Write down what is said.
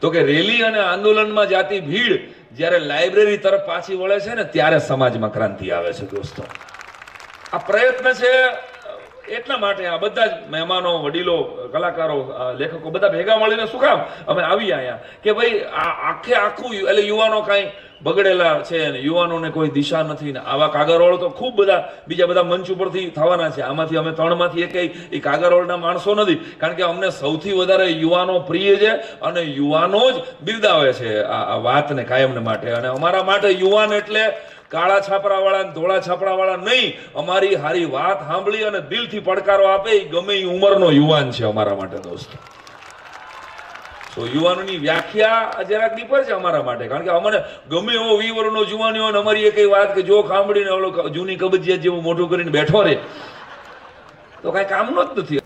તો કે રેલી અને આંદોલનમાં જાતી ભીડ જ્યારે લાઇબ્રેરી તરફ પાછી વળે છે ને ત્યારે સમાજમાં ક્રાંતિ આવે છે દોસ્તો. આ પ્રયત્ન છે એટલા માટે આ બધા જ મહેમાનો, વડીલો, કલાકારો, લેખકો બધા ભેગા મળીને શું કામ અમે આવી અહીંયા કે ભાઈ આખું એટલે યુવાનો કાંઈ બગડેલા છે ને યુવાનોને કોઈ દિશા નથી ને આવા કાગરોળ તો ખૂબ બધા બીજા બધા મંચ ઉપરથી થવાના છે. આમાંથી અમે 3માંથી એકેય એ કાગરોળના માણસો નથી, કારણ કે અમને સૌથી વધારે યુવાનો પ્રિય છે અને યુવાનો જ બિરદાવે છે આ વાતને કાયમને માટે. અને અમારા માટે યુવાન એટલે કાળા છાપરા વાળા ધોળા છાપરા વાળા નહીં, અમારી હારી વાત સાંભળી અને દિલથી પડકારો આપે એ ગમે એ ઉંમરનો યુવાન છે અમારા માટે દોસ્તો. તો યુવાનોની વ્યાખ્યા જરાક ડીપર છે અમારા માટે, કારણ કે અમને ગમે એવો 20 વર્ષનો જુવાની હોય ને અમારી એક વાત કે જો સાંભળીને ઓલો જૂની કબજિયાત જેવું મોઢું કરીને બેઠો રહે તો કઈ કામનો જ નથી.